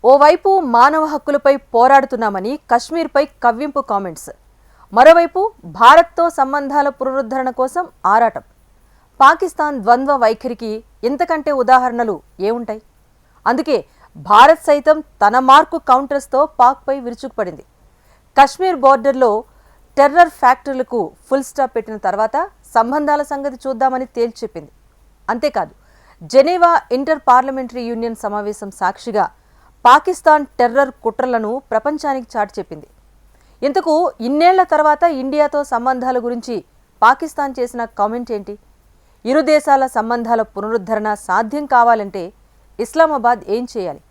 ఓవైపు మానవ హక్కులపై పోరాడుతున్నామని కశ్మీర్పై కవ్వింపు కామెంట్స్, మరోవైపు భారత్తో సంబంధాల పునరుద్ధరణ కోసం ఆరాటం. పాకిస్తాన్ ద్వంద్వ వైఖరికి ఇంతకంటే ఉదాహరణలు ఏముంటాయి? అందుకే భారత్ సైతం తన మార్కు కౌంటర్స్తో పాక్పై విరుచుకుపడింది. కశ్మీర్ బోర్డర్లో టెర్రర్ ఫ్యాక్టరీలకు ఫుల్ స్టాప్ పెట్టిన తర్వాత సంబంధాల సంగతి చూద్దామని తేల్చెప్పింది. అంతేకాదు, జెనీవా ఇంటర్ పార్లమెంటరీ యూనియన్ సమావేశం సాక్షిగా పాకిస్తాన్ టెర్రర్ కుట్రలను ప్రపంచానికి చాటి చెప్పింది. ఇంతకు ఇన్నేళ్ల తర్వాత ఇండియాతో సంబంధాల గురించి పాకిస్తాన్ చేసిన కామెంట్ ఏంటి? ఇరు దేశాల సంబంధాల పునరుద్ధరణ సాధ్యం కావాలంటే ఇస్లామాబాద్ ఏం చేయాలి?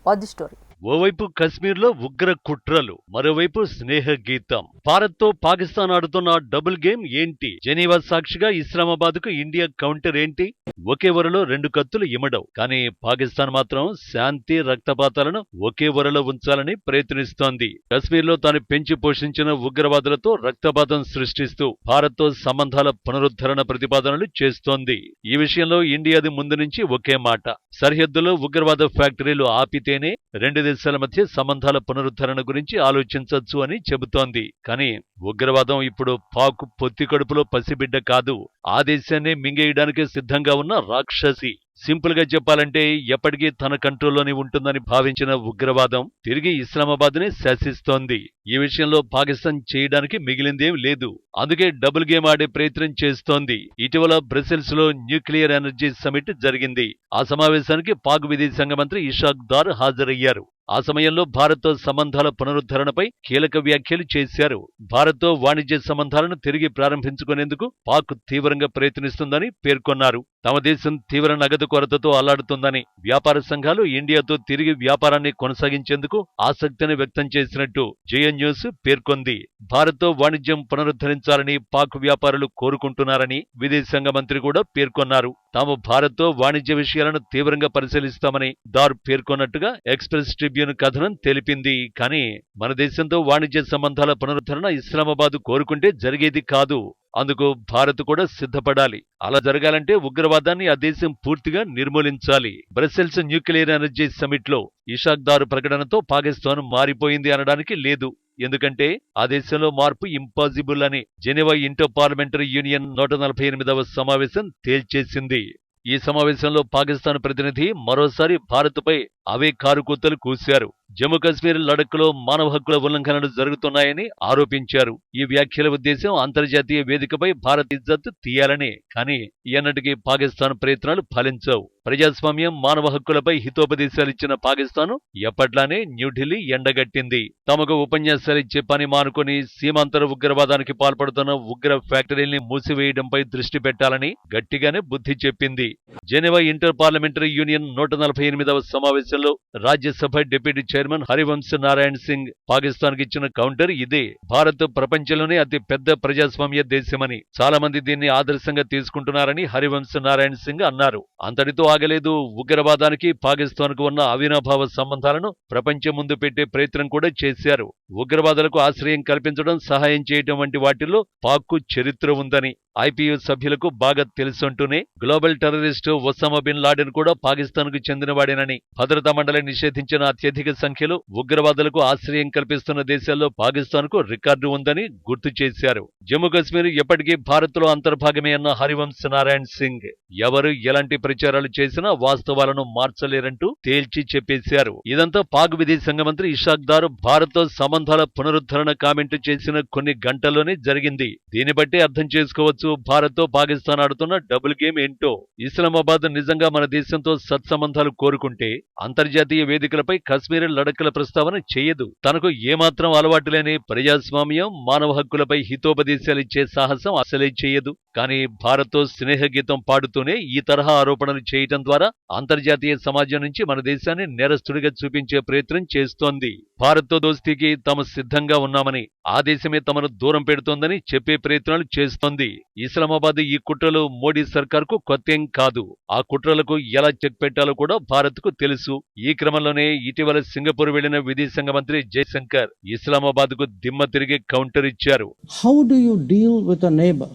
What the story? ఓవైపు కశ్మీర్లో ఉగ్ర కుట్రలు, మరోవైపు స్నేహ గీతం. భారత్తో పాకిస్తాన్ ఆడుతున్న డబుల్ గేమ్ ఏంటి? జెనీవా సాక్షిగా ఇస్లామాబాద్కు ఇండియా కౌంటర్ ఏంటి? ఒకే వరలో రెండు కత్తులు ఇమడవు. కానీ పాకిస్తాన్ మాత్రం శాంతి, రక్తపాతాలను ఒకే వరలో ఉంచాలని ప్రయత్నిస్తోంది. కశ్మీర్లో తాను పెంచి పోషించిన ఉగ్రవాదులతో రక్తపాతం సృష్టిస్తూ భారత్తో సంబంధాల పునరుద్ధరణ ప్రతిపాదనలు చేస్తోంది. ఈ విషయంలో ఇండియాది ముందు నుంచి ఒకే మాట: సరిహద్దులో ఉగ్రవాద ఫ్యాక్టరీలు ఆపితేనే రెండు దేశాల మధ్య సంబంధాల పునరుద్ధరణ గురించి ఆలోచించొచ్చు అని చెబుతోంది. కానీ ఉగ్రవాదం ఇప్పుడు పాక్ పొత్తి కడుపులో పసిబిడ్డ కాదు, ఆ దేశాన్ని మింగేయడానికి సిద్ధంగా ఉన్న రాక్షసి. సింపుల్ గా చెప్పాలంటే ఎప్పటికీ తన కంట్రోల్లోనే ఉంటుందని భావించిన ఉగ్రవాదం తిరిగి ఇస్లామాబాద్నే శాసిస్తోంది. ఈ విషయంలో పాకిస్తాన్ చేయడానికి మిగిలిందేం లేదు. అందుకే డబుల్ గేమ్ ఆడే ప్రయత్నం చేస్తోంది. ఇటీవల బ్రసెల్స్ లో న్యూక్లియర్ ఎనర్జీ సమిట్ జరిగింది. ఆ సమావేశానికి పాక్ విదేశాంగ మంత్రి ఇషాక్ దార్ హాజరయ్యారు. ఆ సమయంలో భారత్తో సంబంధాల పునరుద్ధరణపై కీలక వ్యాఖ్యలు చేశారు. భారత్తో వాణిజ్య సంబంధాలను తిరిగి ప్రారంభించుకునేందుకు పాక్ తీవ్రంగా ప్రయత్నిస్తుందని పేర్కొన్నారు. తమ దేశం తీవ్ర నగదు కొరతతో అల్లాడుతుందని, వ్యాపార సంఘాలు ఇండియాతో తిరిగి వ్యాపారాన్ని కొనసాగించేందుకు ఆసక్తిని వ్యక్తం చేసినట్టు జేఎన్ న్యూస్ పేర్కొంది. భారత్తో వాణిజ్యం పునరుద్ధరించాలని పాక్ వ్యాపారులు కోరుకుంటున్నారని విదేశాంగ మంత్రి కూడా పేర్కొన్నారు. తాము భారత్తో వాణిజ్య విషయాలను తీవ్రంగా పరిశీలిస్తామని దార్ పేర్కొన్నట్టుగా ఎక్స్ప్రెస్ ట్రిబ్యూన్ కథనం తెలిపింది. కానీ మన దేశంతో వాణిజ్య సంబంధాల పునరుద్ధరణ ఇస్లామాబాద్ కోరుకుంటే జరిగేది కాదు. అందుకు భారత్ కూడా సిద్ధపడాలి. అలా జరగాలంటే ఉగ్రవాదాన్ని ఆ దేశం పూర్తిగా నిర్మూలించాలి. బ్రసెల్స్ న్యూక్లియర్ ఎనర్జీ సమిట్ లో ఇషాక్ దార్ ప్రకటనతో పాకిస్తాన్ మారిపోయింది అనడానికి లేదు. ఎందుకంటే ఆ దేశంలో మార్పు ఇంపాసిబుల్ అని జెనీవా ఇంటర్ పార్లమెంటరీ యూనియన్ 148వ సమావేశం తేల్చేసింది. ఈ సమావేశంలో పాకిస్తాన్ ప్రతినిధి మరోసారి భారత్పై అవే కారుకూతలు కూశారు. జమ్మూ కశ్మీర్, లడఖ్లో మానవ హక్కుల ఉల్లంఘనలు జరుగుతున్నాయని ఆరోపించారు. ఈ వ్యాఖ్యల ఉద్దేశం అంతర్జాతీయ వేదికపై భారత్ ఇజ్జత్ తీయాలనే. కానీ ఎన్నటికీ పాకిస్తాన్ ప్రయత్నాలు ఫలించవు. ప్రజాస్వామ్యం, మానవ హక్కులపై హితోపదేశాలిచ్చిన పాకిస్తాన్ ఎప్పట్లానే న్యూఢిల్లీ ఎండగట్టింది. తమకు ఉపన్యాసాలిచ్చే పని మానుకొని సీమాంతర ఉగ్రవాదానికి పాల్పడుతున్న ఉగ్ర ఫ్యాక్టరీల్ని మూసివేయడంపై దృష్టి పెట్టాలని గట్టిగానే బుద్ధి చెప్పింది. జెనీవా ఇంటర్ పార్లమెంటరీ యూనియన్ 148వ సమావేశంలో రాజ్యసభ డిప్యూటీ చైర్మన్ హరివంశ్ నారాయణ్ సింగ్ పాకిస్తాన్ కి ఇచ్చిన కౌంటర్ ఇదే. భారత్ ప్రపంచంలోనే అతి పెద్ద ప్రజాస్వామ్య దేశమని, చాలా మంది దీన్ని ఆదర్శంగా తీసుకుంటున్నారని హరివంశ్ నారాయణ్ సింగ్ అన్నారు. అంతటితో ఆగలేదు. ఉగ్రవాదానికి పాకిస్తాన్ కు ఉన్న అవినాభావ సంబంధాలను ప్రపంచం ముందు పెట్టే ప్రయత్నం కూడా చేశారు. ఉగ్రవాదులకు ఆశ్రయం కల్పించడం, సహాయం చేయడం వంటి వాటిల్లో పాక్కు చరిత్ర ఉందని ఐపీయూ సభ్యులకు బాగా తెలుసంటూనే global terrorist Osama bin Laden కూడా పాకిస్తాన్ కు చెందినవాడేనని, భద్రతా మండలి నిషేధించిన అత్యధిక సంఖ్యలో ఉగ్రవాదులకు ఆశ్రయం కల్పిస్తున్న దేశాల్లో పాకిస్తాన్ కు రికార్డు ఉందని గుర్తు చేశారు. జమ్మూ కశ్మీర్ ఎప్పటికీ భారత్ లో అంతర్భాగమే అన్న హరివంశ్ నారాయణ్ సింగ్ ఎవరు ఎలాంటి ప్రచారాలు చేసినా వాస్తవాలను మార్చలేరంటూ తేల్చి చెప్పేశారు. ఇదంతా పాక్ విదేశాంగ మంత్రి ఇషాక్ దార్ భారత్ తో సంబంధాల పునరుద్ధరణ కామెంట్ చేసిన కొన్ని గంటల్లోనే జరిగింది. దీన్ని బట్టి అర్థం చేసుకోవచ్చు భారత్ తో పాకిస్తాన్ ఆడుతున్న డబుల్ గేమ్ ఏంటో. ఇస్లామాబాద్ నిజంగా మన దేశంతో సత్సంబంధాలు కోరుకుంటే అంతర్జాతీయ వేదికలపై కశ్మీర్, లడఖ్ల ప్రస్తావన చేయదు. తనకు ఏమాత్రం అలవాటు లేని ప్రజాస్వామ్యం, మానవ హక్కులపై హితోపదేశాలిచ్చే సాహసం అసలే చేయదు. కానీ భారత్తో స్నేహగీతం పాడుతూనే ఈ తరహా ఆరోపణలు చేయటం ద్వారా అంతర్జాతీయ సమాజం నుంచి మన దేశాన్ని నేరస్తుడిగా చూపించే ప్రయత్నం చేస్తోంది. భారత్తో దోస్తీకి తాము సిద్ధంగా ఉన్నామని, ఆ దేశమే తమను దూరం పెడుతోందని చెప్పే ప్రయత్నాలు చేస్తోంది. ఇస్లామాబాద్ ఈ కుట్రలు మోడీ సర్కార్కు కొత్తేం కాదు. ఆ కుట్రలకు ఎలా చెక్ పెట్టాలో కూడా భారత్కు తెలుసు. ఈ క్రమంలోనే ఇటీవల సింగపూర్ వెళ్లిన విదేశాంగ మంత్రి జయశంకర్ ఇస్లామాబాద్ కు దిమ్మ తిరిగి కౌంటర్ ఇచ్చారు. How do you deal with a neighbor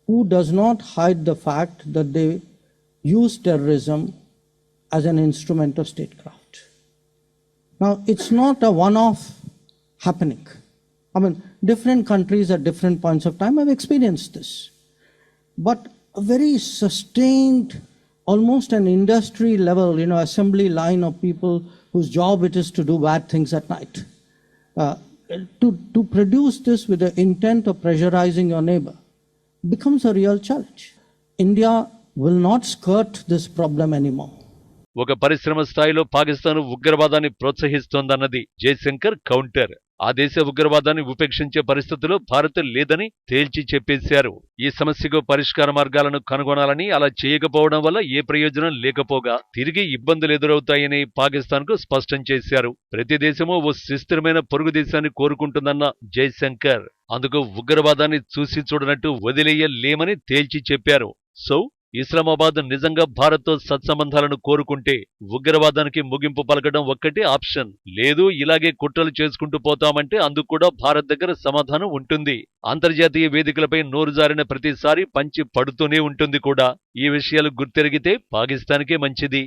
who does not hide the fact that they use terrorism as an instrument of statecraft? Now, it's not a one-off happening. I mean, different countries at different points of time have experienced this. But a very sustained, almost an industry level, assembly line of people whose job it is to do bad things at night. To produce this with the intent of pressurizing your neighbor becomes a real challenge. India will not skirt this problem anymore. ఒక పరిశ్రమ స్థాయిలో పాకిస్తాన్ ఉగ్రవాదాన్ని ప్రోత్సహిస్తోందన్నది Jayashankar counter. ఆ దేశ ఉగ్రవాదాన్ని ఉపేక్షించే పరిస్థితిలో భారత్ లేదని తేల్చి చెప్పేశారు. ఈ సమస్యకు పరిష్కార మార్గాలను కనుగొనాలని, అలా చేయకపోవడం వల్ల ఏ ప్రయోజనం లేకపోగా తిరిగి ఇబ్బందులు ఎదురవుతాయని పాకిస్తాన్కు స్పష్టం చేశారు. ప్రతి దేశమూ ఓ సుస్థిరమైన పొరుగు దేశాన్ని కోరుకుంటుందన్న జయశంకర్ అందుకు ఉగ్రవాదాన్ని చూసి చూడనట్టు వదిలేయలేమని తేల్చి చెప్పారు. సో ఇస్లామాబాద్ నిజంగా భారత్తో సత్సంబంధాలను కోరుకుంటే ఉగ్రవాదానికి ముగింపు పలకడం ఒక్కటే ఆప్షన్. లేదు ఇలాగే కుట్రలు చేసుకుంటూ పోతామంటే అందుకు కూడా భారత్ దగ్గర సమాధానం ఉంటుంది. అంతర్జాతీయ వేదికలపై నోరు జారిన ప్రతిసారి పంచి పడుతూనే ఉంటుంది కూడా. ఈ విషయాలు గుర్తెరిగితే పాకిస్తాన్కే మంచిది.